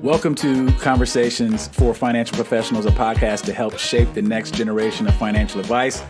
Welcome to Conversations for Financial Professionals, a podcast to help shape the next generation of financial advice.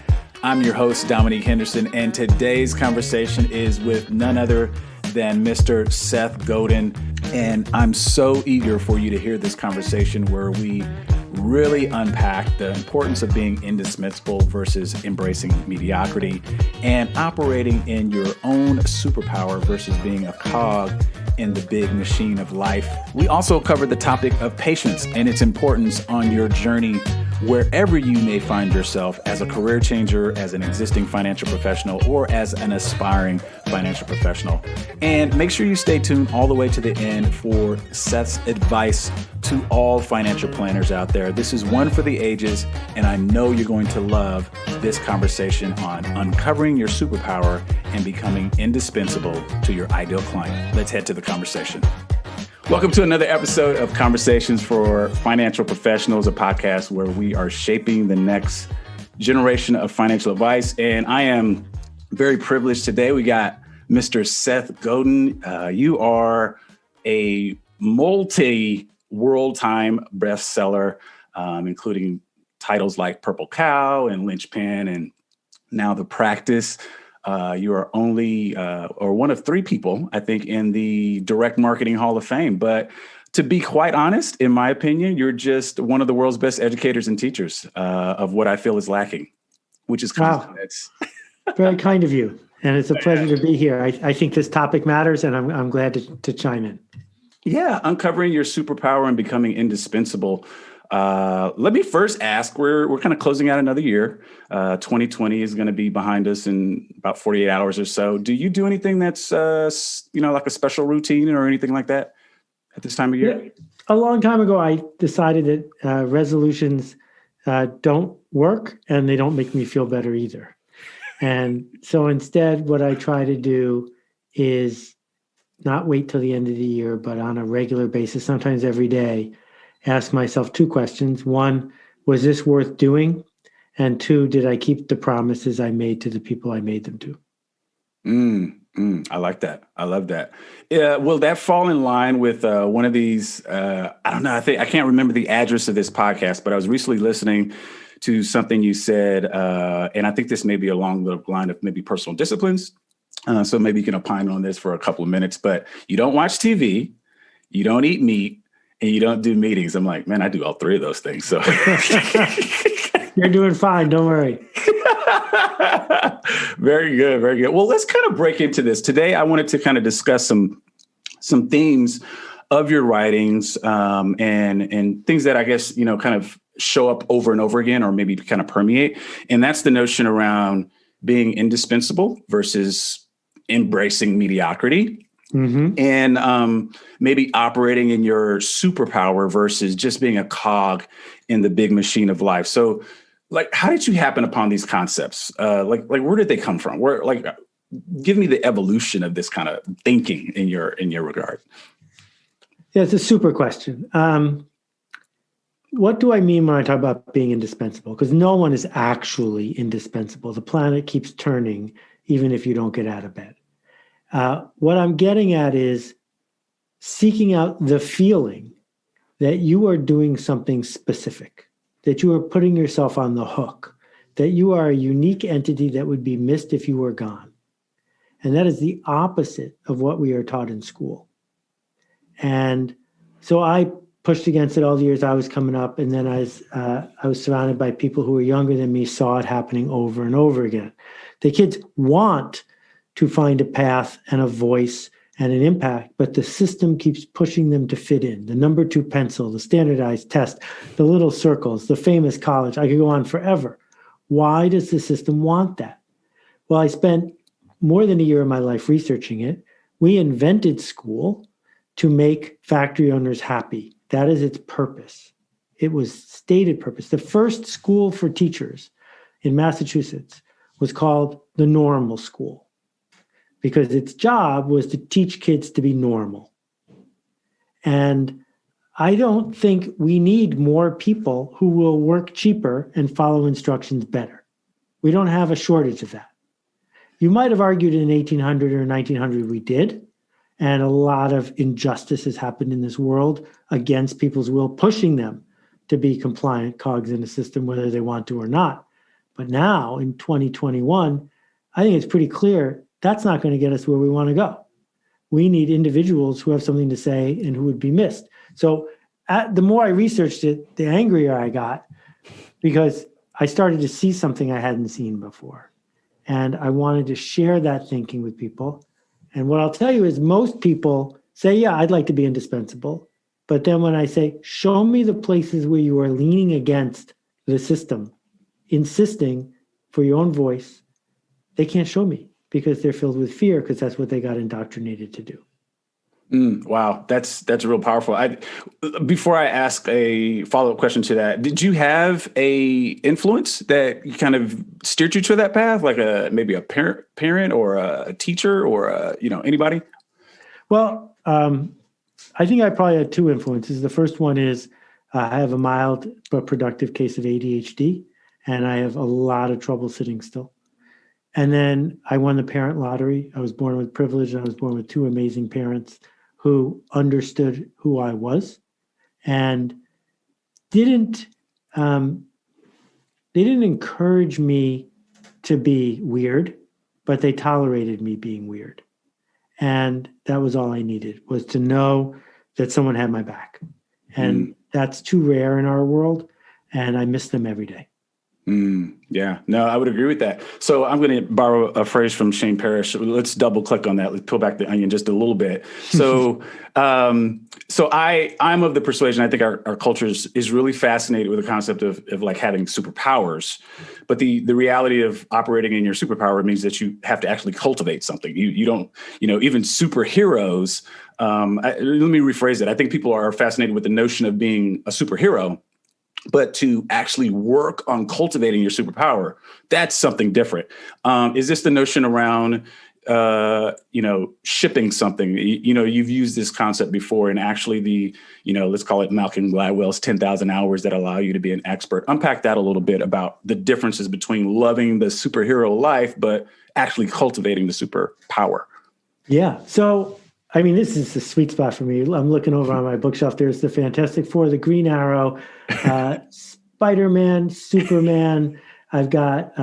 I'm your host, Dominique Henderson, and today's conversation is with none other than Mr. Seth Godin. And I'm so eager for you to hear this conversation where we really unpack the importance of being indispensable versus embracing mediocrity and operating in your own superpower versus being a cog in the big machine of life. We also covered the topic of patience and its importance on your journey wherever you may find yourself as a career changer, as an existing financial professional, or as an aspiring financial professional. And make sure you stay tuned all the way to the end for Seth's advice to all financial planners out there. This is one for the ages, and I know you're going to love this conversation on uncovering your superpower and becoming indispensable to your ideal client. Let's head to the conversation. Welcome to another episode of Conversations for Financial Professionals, a podcast where we are shaping the next generation of financial advice. And I am very privileged today. We got Mr. Seth Godin. You are a multi-world time bestseller, including titles like Purple Cow and Linchpin and now The Practice. You are only or one of three people, I think, in the Direct Marketing Hall of Fame. But to be quite honest, in my opinion, you're just one of the world's best educators and teachers of what I feel is lacking, which is confidence. Wow. Very kind of you. And it's a pleasure to be here. I think this topic matters, and I'm glad to chime in. Yeah, uncovering your superpower and becoming indispensable. Let me first ask, we're kind of closing out another year. 2020 is going to be behind us in about 48 hours or so. Do you do anything that's, like a special routine or anything like that at this time of year? Yeah. A long time ago, I decided that resolutions don't work and they don't make me feel better either. And so instead, what I try to do is not wait till the end of the year, but on a regular basis, sometimes every day, ask myself two questions. One, was this worth doing? And two, did I keep the promises I made to the people I made them to? I like that. I love that. Will that fall in line with one of these? I don't know. I can't remember the address of this podcast, but I was recently listening to something you said, and I think this may be along the line of maybe personal disciplines. So maybe you can opine on this for a couple of minutes, but you don't watch TV, you don't eat meat, and you don't do meetings. I'm like, man, I do all three of those things. So you're doing fine. Don't worry. Very good. Very good. Well, let's kind of break into this. Today, I wanted to kind of discuss some themes of your writings and things that I guess, kind of show up over and over again, or maybe kind of permeate. And that's the notion around being indispensable versus embracing mediocrity. Mm-hmm. And maybe operating in your superpower versus just being a cog in the big machine of life. So, how did you happen upon these concepts? Where did they come from? Give me the evolution of this kind of thinking in your regard. Yeah, it's a super question. What do I mean when I talk about being indispensable? Because no one is actually indispensable. The planet keeps turning, even if you don't get out of bed. What I'm getting at is seeking out the feeling that you are doing something specific, that you are putting yourself on the hook, that you are a unique entity that would be missed if you were gone. And that is the opposite of what we are taught in school. And so I pushed against it all the years I was coming up. And then I was surrounded by people who were younger than me, saw it happening over and over again. The kids want to find a path and a voice and an impact, but the system keeps pushing them to fit in. The number 2 pencil, the standardized test, the little circles, the famous college. I could go on forever. Why does the system want that? Well, I spent more than a year of my life researching it. We invented school to make factory owners happy. That is its purpose. It was stated purpose. The first school for teachers in Massachusetts was called the Normal School, because its job was to teach kids to be normal. And I don't think we need more people who will work cheaper and follow instructions better. We don't have a shortage of that. You might have argued in 1800 or 1900 we did, And a lot of injustice has happened in this world against people's will, pushing them to be compliant cogs in the system, whether they want to or not. But now in 2021, I think it's pretty clear that's not going to get us where we want to go. We need individuals who have something to say and who would be missed. So the more I researched it, the angrier I got, because I started to see something I hadn't seen before. And I wanted to share that thinking with people. And what I'll tell you is most people say, yeah, I'd like to be indispensable. But then when I say, show me the places where you are leaning against the system, insisting for your own voice, they can't show me because they're filled with fear, because that's what they got indoctrinated to do. Wow, that's real powerful. Before I ask a follow-up question to that, did you have a influence that kind of steered you to that path, like maybe a parent or a teacher or anybody? Well, I think I probably had two influences. The first one is I have a mild but productive case of ADHD, and I have a lot of trouble sitting still. And then I won the parent lottery. I was born with privilege, and I was born with two amazing parents who understood who I was and didn't encourage me to be weird, but they tolerated me being weird. And that was all I needed, was to know that someone had my back. And that's too rare in our world, and I miss them every day. Yeah, no, I would agree with that. So I'm going to borrow a phrase from Shane Parrish. Let's double click on that. Let's peel back the onion just a little bit. So, I'm of the persuasion, I think our culture is really fascinated with the concept of like having superpowers, but the reality of operating in your superpower means that you have to actually cultivate something. You don't, even superheroes. Let me rephrase it. I think people are fascinated with the notion of being a superhero, but to actually work on cultivating your superpower, that's something different. Is this the notion around, shipping something? You've used this concept before, and actually let's call it Malcolm Gladwell's 10,000 hours that allow you to be an expert. Unpack that a little bit about the differences between loving the superhero life, but actually cultivating the superpower. Yeah. So, this is the sweet spot for me. I'm looking over on my bookshelf. There's the Fantastic Four, the Green Arrow, Spider-Man, Superman. I've got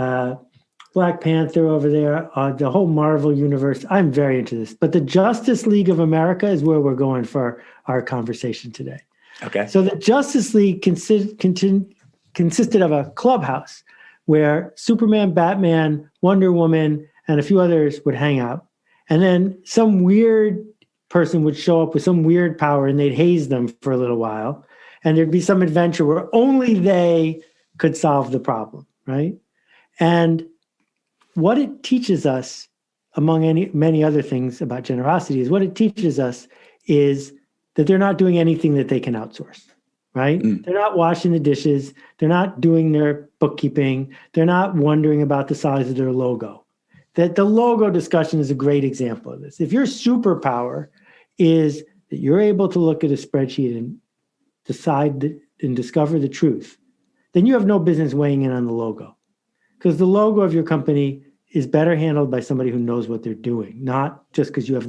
Black Panther over there, the whole Marvel universe. I'm very into this. But the Justice League of America is where we're going for our conversation today. Okay. So the Justice League consisted of a clubhouse where Superman, Batman, Wonder Woman, and a few others would hang out. And then some weird person would show up with some weird power, and they'd haze them for a little while. And there'd be some adventure where only they could solve the problem, right? And what it teaches us, among many other things about generosity, is what it teaches us is that they're not doing anything that they can outsource, right? They're not washing the dishes. They're not doing their bookkeeping. They're not wondering about the size of their logo. That the logo discussion is a great example of this. If your superpower is that you're able to look at a spreadsheet and decide and discover the truth, then you have no business weighing in on the logo, because the logo of your company is better handled by somebody who knows what they're doing, not just because you have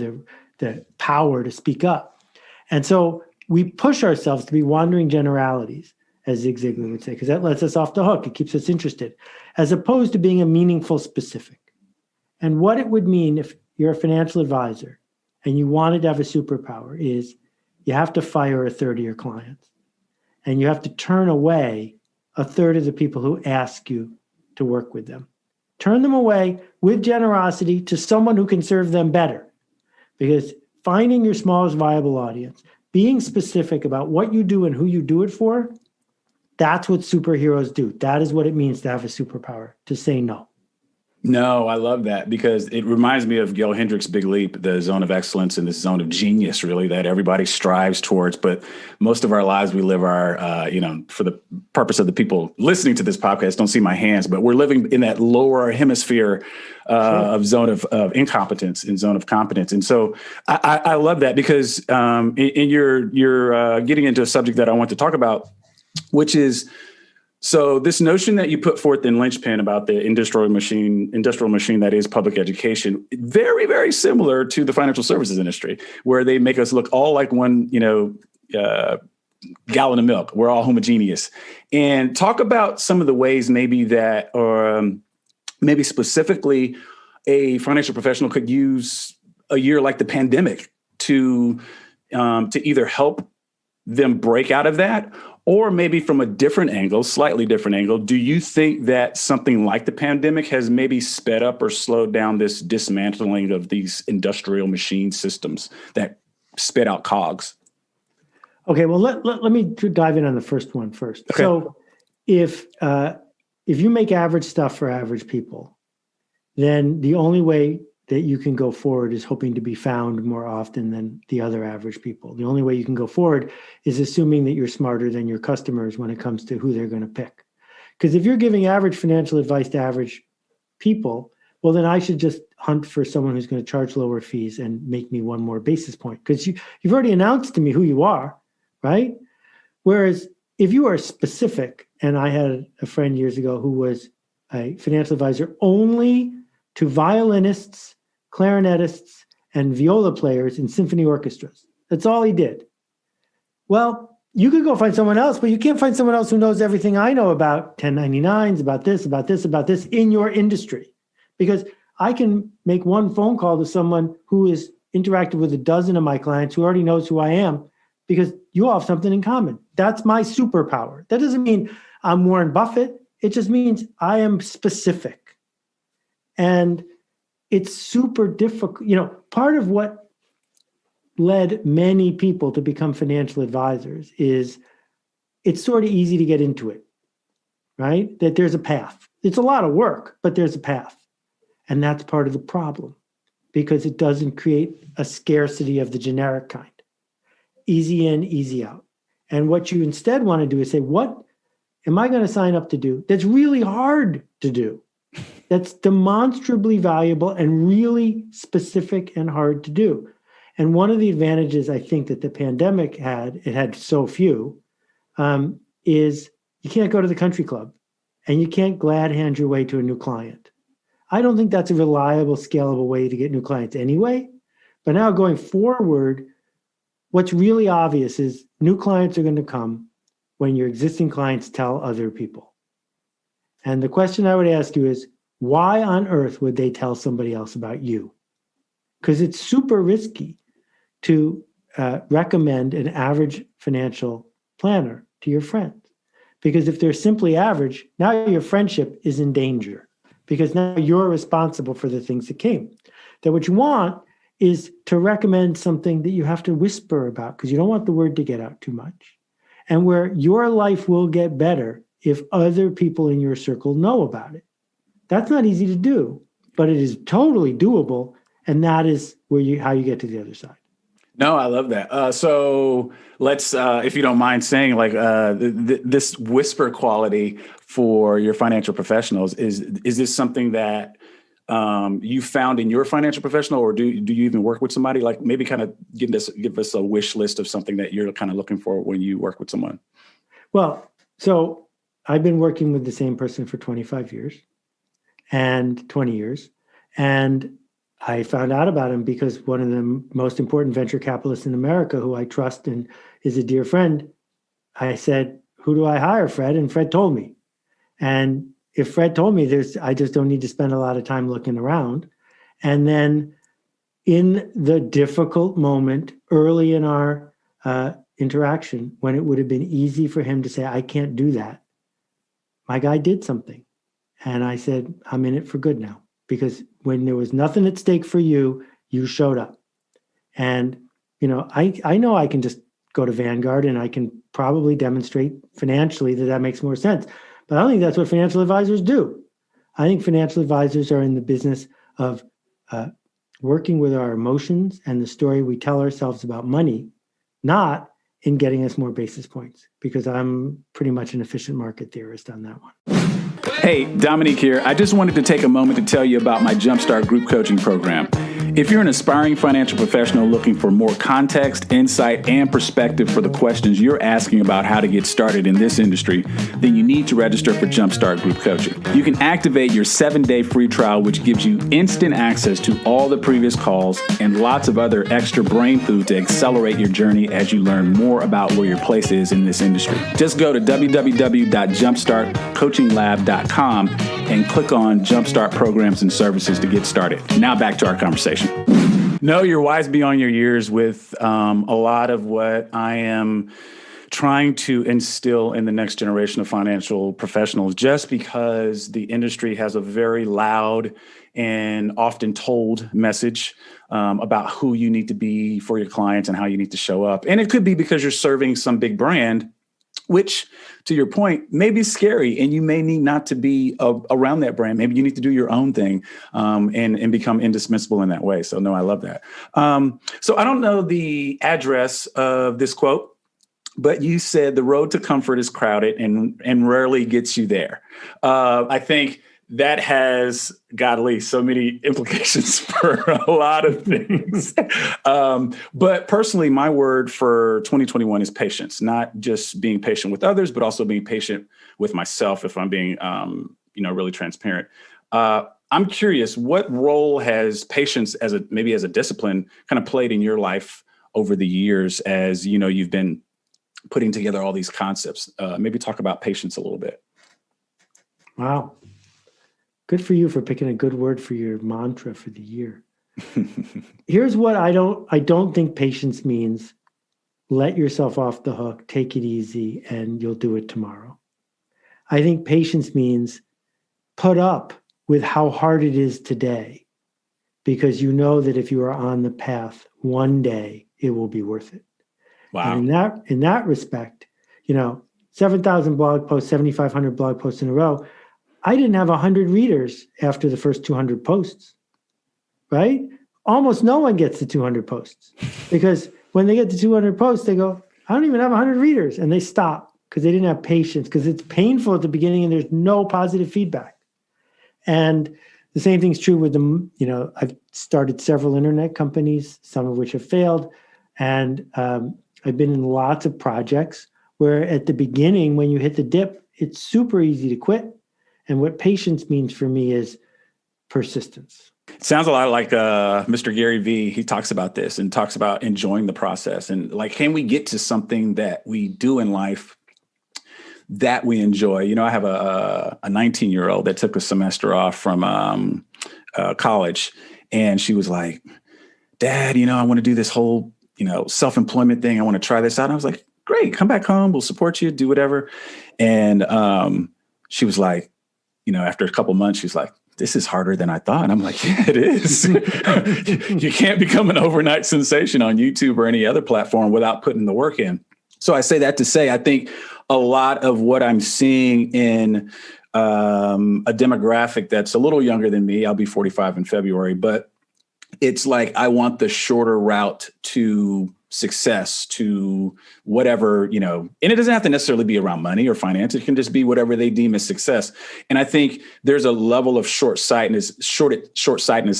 the power to speak up. And so we push ourselves to be wandering generalities, as Zig Ziglar would say, because that lets us off the hook. It keeps us interested, as opposed to being a meaningful specific. And what it would mean if you're a financial advisor and you wanted to have a superpower is you have to fire a third of your clients, and you have to turn away a third of the people who ask you to work with them. Turn them away with generosity to someone who can serve them better. Because finding your smallest viable audience, being specific about what you do and who you do it for, that's what superheroes do. That is what it means to have a superpower, to say no. No, I love that, because it reminds me of Gil Hendricks' Big Leap, the zone of excellence and this zone of genius, really, that everybody strives towards. But most of our lives, we live our, for the purpose of the people listening to this podcast, don't see my hands, but we're living in that lower hemisphere of zone of incompetence and zone of competence. And so I love that, because you're getting into a subject that I want to talk about, which is So this notion that you put forth in Linchpin about the industrial machine that is public education, very, very similar to the financial services industry, where they make us look all like one, gallon of milk. We're all homogeneous. And talk about some of the ways maybe that, or maybe specifically a financial professional could use a year like the pandemic to either help them break out of that, or maybe from a different angle, slightly different angle. Do you think that something like the pandemic has maybe sped up or slowed down this dismantling of these industrial machine systems that spit out cogs? Okay, well, let me dive in on the first one first. Okay. So if you make average stuff for average people, then the only way that you can go forward is hoping to be found more often than the other average people. The only way you can go forward is assuming that you're smarter than your customers when it comes to who they're going to pick. Because if you're giving average financial advice to average people, well, then I should just hunt for someone who's going to charge lower fees and make me one more basis point. Because you've already announced to me who you are, right? Whereas if you are specific, and I had a friend years ago who was a financial advisor only to violinists, clarinetists, and viola players in symphony orchestras. That's all he did. Well, you could go find someone else, but you can't find someone else who knows everything I know about 1099s, about this in your industry. Because I can make one phone call to someone who is interacted with a dozen of my clients who already knows who I am, because you all have something in common. That's my superpower. That doesn't mean I'm Warren Buffett. It just means I am specific. And it's super difficult. Part of what led many people to become financial advisors is it's sort of easy to get into it, right? That there's a path. It's a lot of work, but there's a path. And that's part of the problem, because it doesn't create a scarcity of the generic kind. Easy in, easy out. And what you instead want to do is say, what am I going to sign up to do that's really hard to do? That's demonstrably valuable and really specific and hard to do. And one of the advantages I think that the pandemic had, it had so few, is you can't go to the country club and you can't glad hand your way to a new client. I don't think that's a reliable, scalable way to get new clients anyway. But now going forward, what's really obvious is new clients are going to come when your existing clients tell other people. And the question I would ask you is, why on earth would they tell somebody else about you? Because it's super risky to recommend an average financial planner to your friends. Because if they're simply average, now your friendship is in danger, because now you're responsible for the things that came. That what you want is to recommend something that you have to whisper about, because you don't want the word to get out too much, and where your life will get better if other people in your circle know about it. That's not easy to do, but it is totally doable. And that is how you get to the other side. No, I love that. So let's, if you don't mind saying, like, this whisper quality for your financial professionals, is this something that you found in your financial professional, or do you even work with somebody? Like, maybe kind of give us a wish list of something that you're kind of looking for when you work with someone. Well, so I've been working with the same person for 25 years. And 20 years. And I found out about him because one of the most important venture capitalists in America, who I trust and is a dear friend, I said, who do I hire, Fred? And Fred told me. And if Fred told me, I just don't need to spend a lot of time looking around. And then in the difficult moment early in our interaction, when it would have been easy for him to say, I can't do that, my guy did something. And I said, I'm in it for good now, because when there was nothing at stake for you, you showed up. And, I know I can just go to Vanguard and I can probably demonstrate financially that makes more sense. But I don't think that's what financial advisors do. I think financial advisors are in the business of working with our emotions and the story we tell ourselves about money, not in getting us more basis points, because I'm pretty much an efficient market theorist on that one. Hey, Dominique here. I just wanted to take a moment to tell you about my Jumpstart group coaching program. If you're an aspiring financial professional looking for more context, insight, and perspective for the questions you're asking about how to get started in this industry, then you need to register for Jumpstart Group Coaching. You can activate your 7-day free trial, which gives you instant access to all the previous calls and lots of other extra brain food to accelerate your journey as you learn more about where your place is in this industry. Just go to www.jumpstartcoachinglab.com and click on Jumpstart Programs and Services to get started. Now back to our conversation. No, you're wise beyond your years with a lot of what I am trying to instill in the next generation of financial professionals, just because the industry has a very loud and often told message about who you need to be for your clients and how you need to show up. And it could be because you're serving some big brand, which, to your point, may be scary, and you may need not to be around that brand. Maybe you need to do your own thing and become indispensable in that way. So, no, I love that. So I don't know the address of this quote, but you said the road to comfort is crowded and rarely gets you there. I think that has, godly, so many implications for a lot of things. But personally, my word for 2021 is patience, not just being patient with others, but also being patient with myself, if I'm being, really transparent. I'm curious, what role has patience maybe as a discipline kind of played in your life over the years as, you've been putting together all these concepts? Maybe talk about patience a little bit. Wow. Good for you for picking a good word for your mantra for the year. Here's what I don't think patience means: let yourself off the hook, take it easy, and you'll do it tomorrow. I think patience means put up with how hard it is today, because you know that if you are on the path, one day it will be worth it. Wow. And in that respect, 7,000 blog posts, 7,500 blog posts in a row. I didn't have 100 readers after the first 200 posts, right? Almost no one gets to 200 posts, because when they get to 200 posts, they go, I don't even have 100 readers. And they stop because they didn't have patience, because it's painful at the beginning and there's no positive feedback. And the same thing's true with I've started several internet companies, some of which have failed. And I've been in lots of projects where at the beginning, when you hit the dip, it's super easy to quit. And what patience means for me is persistence. It sounds a lot like Mr. Gary Vee. He talks about this and talks about enjoying the process. And can we get to something that we do in life that we enjoy? I have a 19-year-old that took a semester off from college. And she was like, Dad, I want to do this whole, self-employment thing. I want to try this out. And I was like, great, come back home. We'll support you, do whatever. And she was like, after a couple months, she's like, this is harder than I thought. And I'm like, yeah, it is. You can't become an overnight sensation on YouTube or any other platform without putting the work in. So I say that to say, I think a lot of what I'm seeing in a demographic that's a little younger than me, I'll be 45 in February, but it's like, I want the shorter route to success, to whatever, and it doesn't have to necessarily be around money or finance. It can just be whatever they deem as success. And I think there's a level of short-sightedness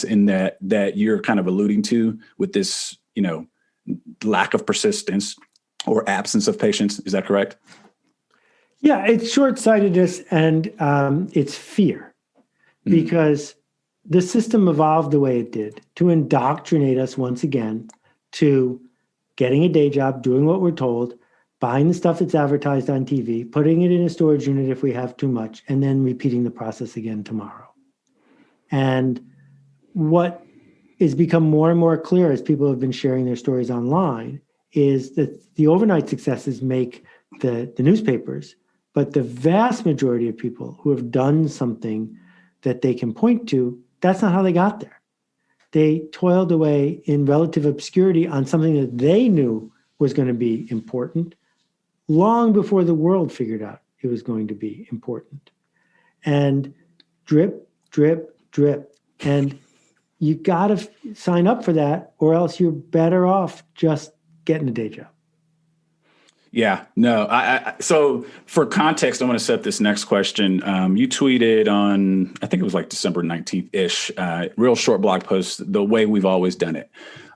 in that you're kind of alluding to with this, lack of persistence or absence of patience. Is that correct? Yeah, it's short-sightedness and it's fear, because the system evolved the way it did to indoctrinate us once again to getting a day job, doing what we're told, buying the stuff that's advertised on TV, putting it in a storage unit if we have too much, and then repeating the process again tomorrow. And what is become more and more clear as people have been sharing their stories online is that the overnight successes make the newspapers, but the vast majority of people who have done something that they can point to, that's not how they got there. They toiled away in relative obscurity on something that they knew was going to be important long before the world figured out it was going to be important. And drip, drip, drip. And you got to sign up for that, or else you're better off just getting a day job. Yeah, no. So for context, I want to set this next question. You tweeted on, I think it was like December 19th-ish, real short blog post, the way we've always done it.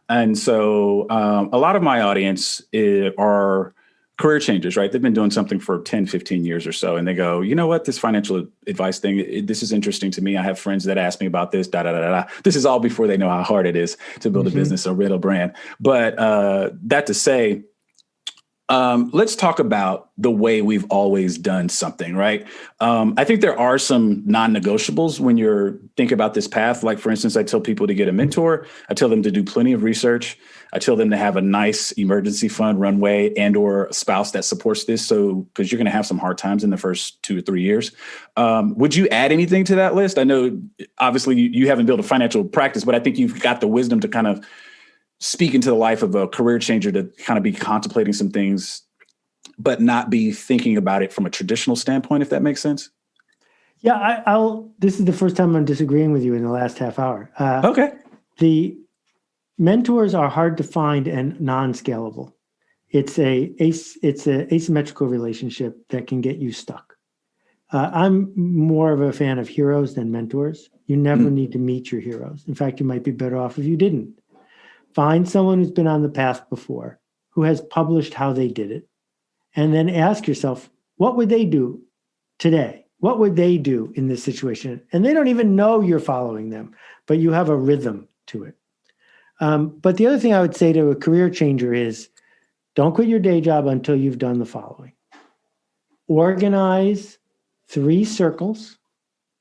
And so a lot of my audience are career changers, right? They've been doing something for 10, 15 years or so. And they go, you know what, this financial advice thing, this is interesting to me. I have friends that ask me about this, da, da, da, da. This is all before they know how hard it is to build a business or build a brand. But that to say, let's talk about the way we've always done something, right? I think there are some non-negotiables when you're thinking about this path. Like, for instance, I tell people to get a mentor. I tell them to do plenty of research. I tell them to have a nice emergency fund runway and or a spouse that supports this. So, because you're going to have some hard times in the first 2 or 3 years. Would you add anything to that list? I know, obviously, you haven't built a financial practice, but I think you've got the wisdom to kind of speak into the life of a career changer to kind of be contemplating some things, but not be thinking about it from a traditional standpoint, if that makes sense. Yeah, this is the first time I'm disagreeing with you in the last half hour. Okay. The mentors are hard to find and non-scalable. It's a asymmetrical relationship that can get you stuck. I'm more of a fan of heroes than mentors. You never need to meet your heroes. In fact, you might be better off if you didn't. Find someone who's been on the path before, who has published how they did it, and then ask yourself, what would they do today? What would they do in this situation? And they don't even know you're following them, but you have a rhythm to it. But the other thing I would say to a career changer is, don't quit your day job until you've done the following. Organize 3 circles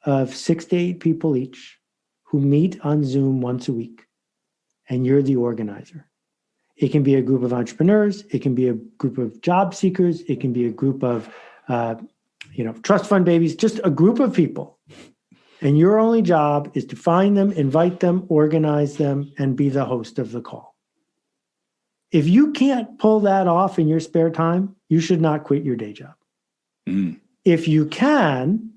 of 6 to 8 people each who meet on Zoom once a week. And you're the organizer. It can be a group of entrepreneurs. It can be a group of job seekers. It can be a group of, trust fund babies, just a group of people. And your only job is to find them, invite them, organize them, and be the host of the call. If you can't pull that off in your spare time, you should not quit your day job. If you can,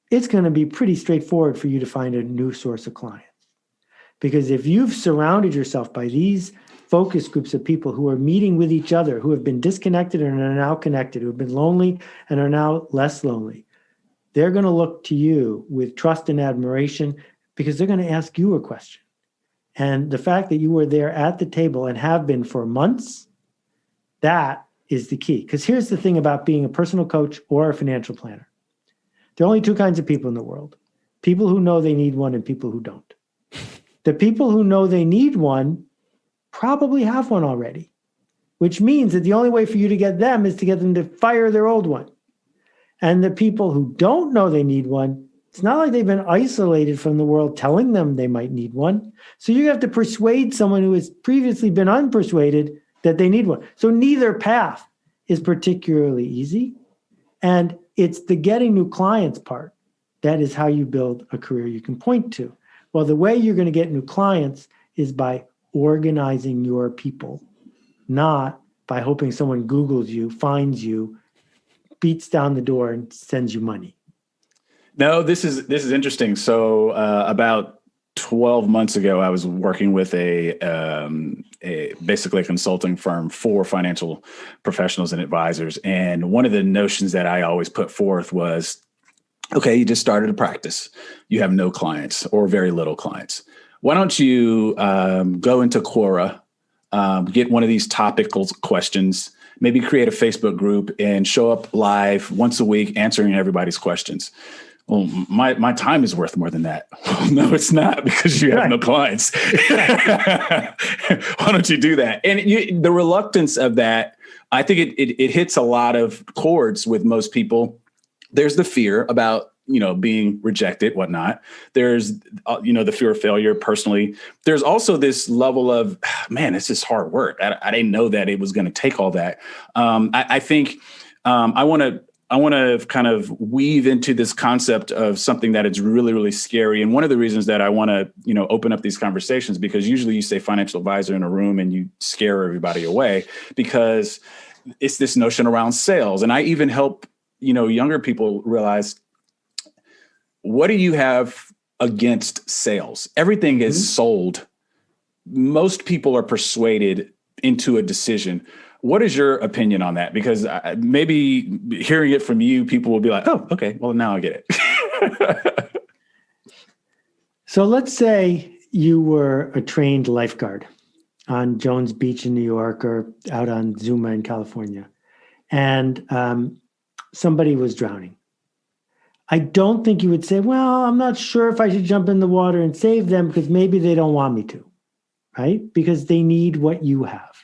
it's going to be pretty straightforward for you to find a new source of clients. Because if you've surrounded yourself by these focus groups of people who are meeting with each other, who have been disconnected and are now connected, who have been lonely and are now less lonely, they're going to look to you with trust and admiration because they're going to ask you a question. And the fact that you were there at the table and have been for months, that is the key. Because here's the thing about being a personal coach or a financial planner. There are only 2 kinds of people in the world: people who know they need one and people who don't. The people who know they need one probably have one already, which means that the only way for you to get them is to get them to fire their old one. And the people who don't know they need one, it's not like they've been isolated from the world telling them they might need one. So you have to persuade someone who has previously been unpersuaded that they need one. So neither path is particularly easy. And it's the getting new clients part that is how you build a career you can point to. Well, the way you're going to get new clients is by organizing your people, not by hoping someone Googles you, finds you, beats down the door, and sends you money. No, this is interesting. So about 12 months ago, I was working with a basically a consulting firm for financial professionals and advisors. And one of the notions that I always put forth was, okay, you just started a practice. You have no clients or very little clients. Why don't you go into Quora, get one of these topical questions, maybe create a Facebook group and show up live once a week answering everybody's questions. Well, my time is worth more than that. Well, no, it's not, because you have no clients. Why don't you do that? And the reluctance of that, I think it hits a lot of chords with most people. There's the fear about, being rejected, whatnot. There's, the fear of failure personally. There's also this level of, man, it's just hard work. I didn't know that it was going to take all that. I think I want to kind of weave into this concept of something that is really, really scary. And one of the reasons that I want to, open up these conversations, because usually you say financial advisor in a room and you scare everybody away, because it's this notion around sales. And I even help younger people realize, what do you have against sales? Everything is sold. Most people are persuaded into a decision. What is your opinion on that? Because maybe hearing it from you, people will be like, oh, okay, well, now I get it. So let's say you were a trained lifeguard on Jones Beach in New York or out on Zuma in California, and somebody was drowning. I don't think you would say, well, I'm not sure if I should jump in the water and save them because maybe they don't want me to, right? Because they need what you have.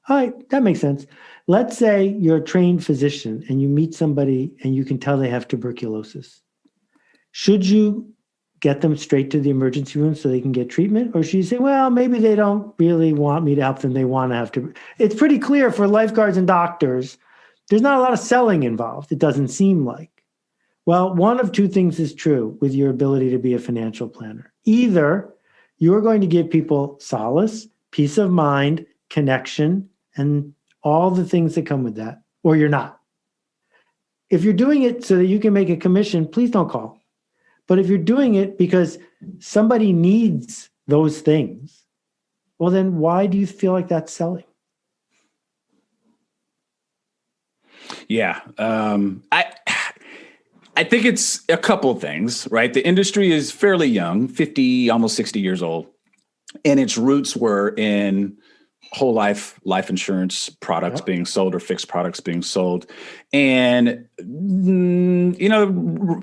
All right, that makes sense. Let's say you're a trained physician and you meet somebody and you can tell they have tuberculosis. Should you get them straight to the emergency room so they can get treatment? Or should you say, well, maybe they don't really want me to help them. They want to have to. It's pretty clear for lifeguards and doctors, there's not a lot of selling involved. It doesn't seem like. Well, one of two things is true with your ability to be a financial planner. Either you're going to give people solace, peace of mind, connection, and all the things that come with that, or you're not. If you're doing it so that you can make a commission, please don't call. But if you're doing it because somebody needs those things, well, then why do you feel like that's selling? Yeah. I think it's a couple of things, right? The industry is fairly young, 50, almost 60 years old. And its roots were in whole life insurance products being sold or fixed products being sold. And,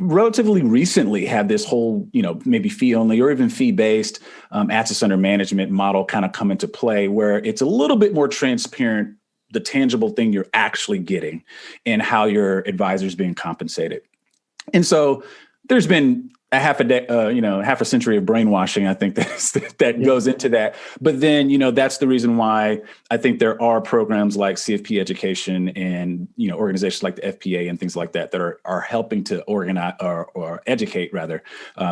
relatively recently had this whole, maybe fee only or even fee based assets under management model kind of come into play where it's a little bit more transparent, the tangible thing you're actually getting and how your advisor is being compensated. And so there's been a half a century of brainwashing, I think that goes into that. But then, that's the reason why I think there are programs like CFP education and, organizations like the FPA and things like that are helping to organize or educate rather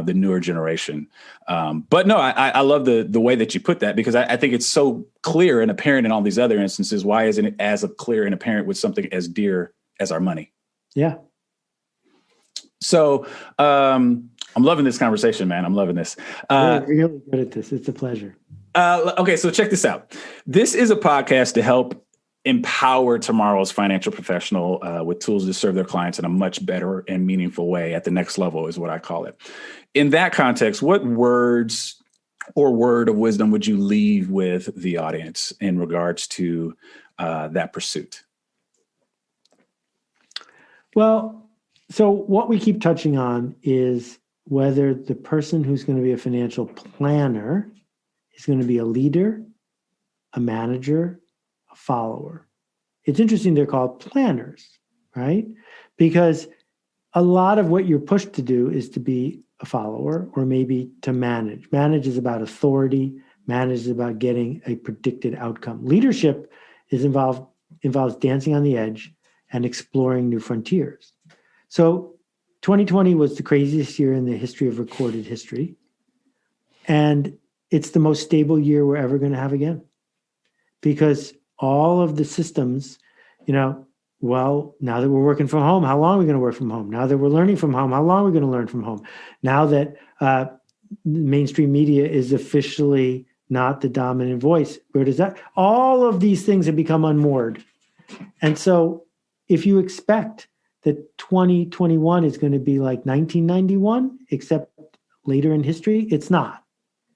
the newer generation. But no, I love the way that you put that because I think it's so clear and apparent in all these other instances. Why isn't it as clear and apparent with something as dear as our money? Yeah. So, I'm loving this conversation, man. I'm loving this. You're really good at this. It's a pleasure. Okay, so check this out. This is a podcast to help empower tomorrow's financial professional with tools to serve their clients in a much better and meaningful way at the next level is what I call it. In that context, what words or word of wisdom would you leave with the audience in regards to that pursuit? Well, so what we keep touching on is whether the person who's going to be a financial planner is going to be a leader, a manager, a follower. It's interesting they're called planners, right? Because a lot of what you're pushed to do is to be a follower or maybe to manage. Manage is about authority. Manage is about getting a predicted outcome. Leadership involves dancing on the edge and exploring new frontiers. So 2020 was the craziest year in the history of recorded history. And it's the most stable year we're ever going to have again. Because all of the systems, now that we're working from home, how long are we going to work from home? Now that we're learning from home, how long are we going to learn from home? Now that mainstream media is officially not the dominant voice, where does that? All of these things have become unmoored. And so if you expect that 2021 is going to be like 1991, except later in history, it's not.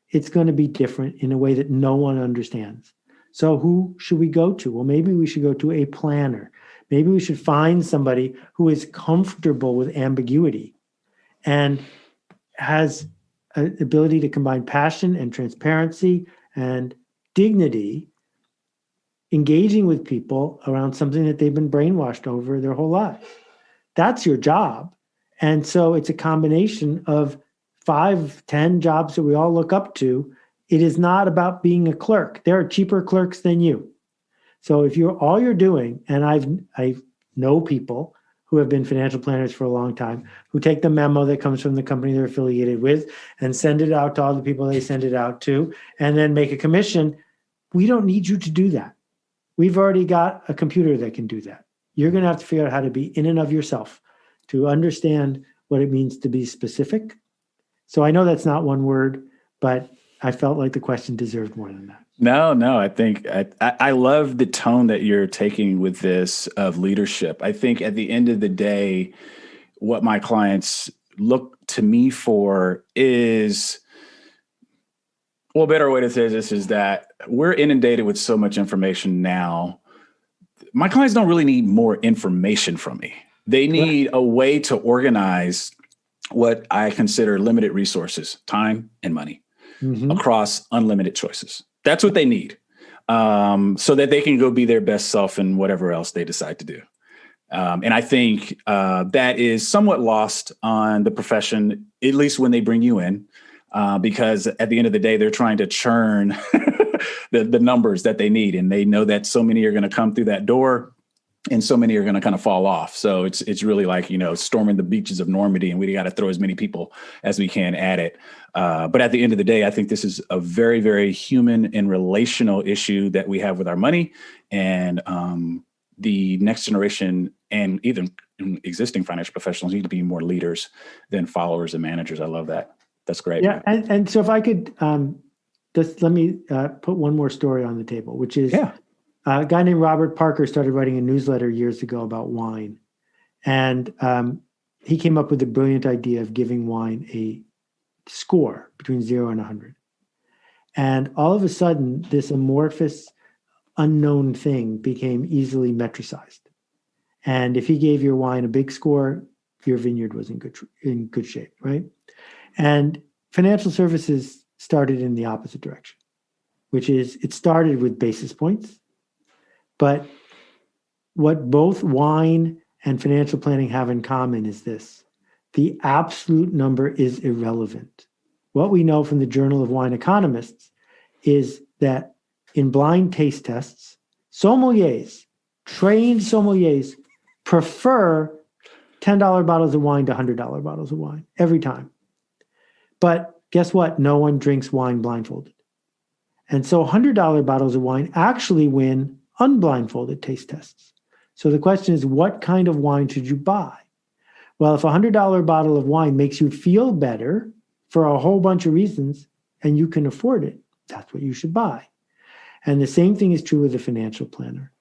It's going to be different in a way that no one understands. So who should we go to? Well, maybe we should go to a planner. Maybe we should find somebody who is comfortable with ambiguity and has an ability to combine passion and transparency and dignity, engaging with people around something that they've been brainwashed over their whole lives. That's your job. And so it's a combination of 5, 10 jobs that we all look up to. It is not about being a clerk. There are cheaper clerks than you. So if all you're doing, and I know people who have been financial planners for a long time, who take the memo that comes from the company they're affiliated with and send it out to all the people they send it out to, and then make a commission. We don't need you to do that. We've already got a computer that can do that. You're going to have to figure out how to be in and of yourself to understand what it means to be specific. So I know that's not one word, but I felt like the question deserved more than that. No, I think I love the tone that you're taking with this of leadership. I think at the end of the day, what my clients look to me for is, well, a better way to say this is that we're inundated with so much information now. My clients don't really need more information from me. They need a way to organize what I consider limited resources, time and money, across unlimited choices. That's what they need, so that they can go be their best self in whatever else they decide to do. And I think that is somewhat lost on the profession, at least when they bring you in, because at the end of the day, they're trying to churn the numbers that they need. And they know that so many are going to come through that door and so many are going to kind of fall off. So it's really like, storming the beaches of Normandy, and we got to throw as many people as we can at it. But at the end of the day, I think this is a very, very human and relational issue that we have with our money. And the next generation and even existing financial professionals need to be more leaders than followers and managers. I love that. That's great. Yeah. And so if I could just let me put one more story on the table, which is a guy named Robert Parker started writing a newsletter years ago about wine. And he came up with the brilliant idea of giving wine a score between 0 and 100. And all of a sudden, this amorphous, unknown thing became easily metricized. And if he gave your wine a big score, your vineyard was in good shape, right? And financial services started in the opposite direction, which is it started with basis points. But what both wine and financial planning have in common is this: the absolute number is irrelevant. What we know from the Journal of Wine Economists is that in blind taste tests, sommeliers, trained sommeliers, prefer $10 bottles of wine to $100 bottles of wine every time. But guess what? No one drinks wine blindfolded. And so $100 bottles of wine actually win unblindfolded taste tests. So the question is, what kind of wine should you buy? Well, if a $100 bottle of wine makes you feel better for a whole bunch of reasons and you can afford it, that's what you should buy. And the same thing is true with a financial planner.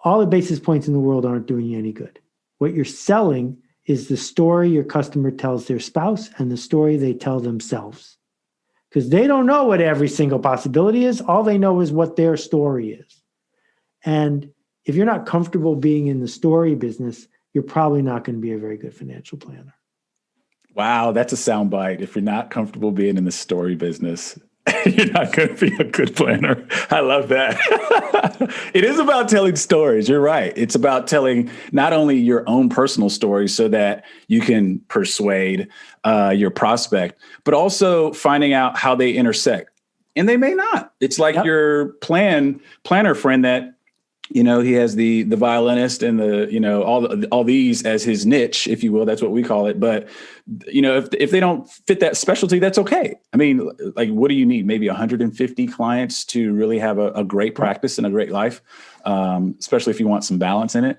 All the basis points in the world aren't doing you any good. What you're selling is the story your customer tells their spouse and the story they tell themselves. Because they don't know what every single possibility is. All they know is what their story is. And if you're not comfortable being in the story business, you're probably not going to be a very good financial planner. Wow, that's a soundbite. If you're not comfortable being in the story business, you're not going to be a good planner. I love that. It is about telling stories. You're right. It's about telling not only your own personal stories so that you can persuade your prospect, but also finding out how they intersect. And they may not. It's like your planner friend that, he has the violinist and all these as his niche, if you will. That's what we call it. But, if they don't fit that specialty, that's okay. I mean, like, what do you need? Maybe 150 clients to really have a great practice and a great life, especially if you want some balance in it.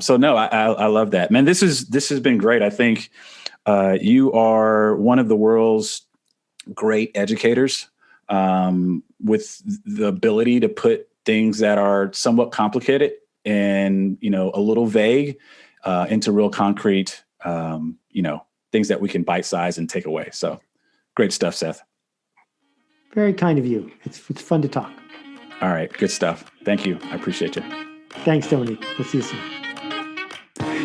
So no, I love that, man. This has been great. I think you are one of the world's great educators with the ability to put things that are somewhat complicated and, a little vague into real concrete, things that we can bite size and take away. So great stuff, Seth. Very kind of you. It's fun to talk. All right. Good stuff. Thank you. I appreciate you. Thanks, Tony. We'll see you soon.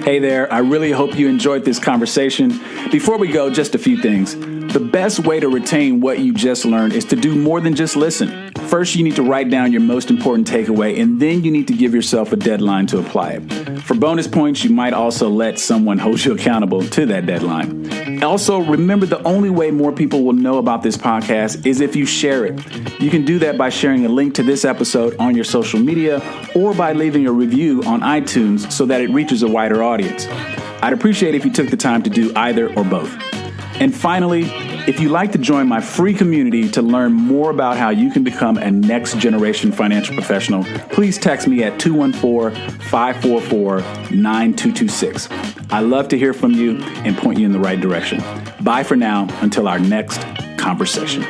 Hey there. I really hope you enjoyed this conversation. Before we go, just a few things. The best way to retain what you just learned is to do more than just listen. First, you need to write down your most important takeaway, and then you need to give yourself a deadline to apply it. For bonus points, you might also let someone hold you accountable to that deadline. Also, remember the only way more people will know about this podcast is if you share it. You can do that by sharing a link to this episode on your social media or by leaving a review on iTunes so that it reaches a wider audience. I'd appreciate if you took the time to do either or both. And finally, if you'd like to join my free community to learn more about how you can become a next generation financial professional, please text me at 214-544-9226. I love to hear from you and point you in the right direction. Bye for now until our next conversation.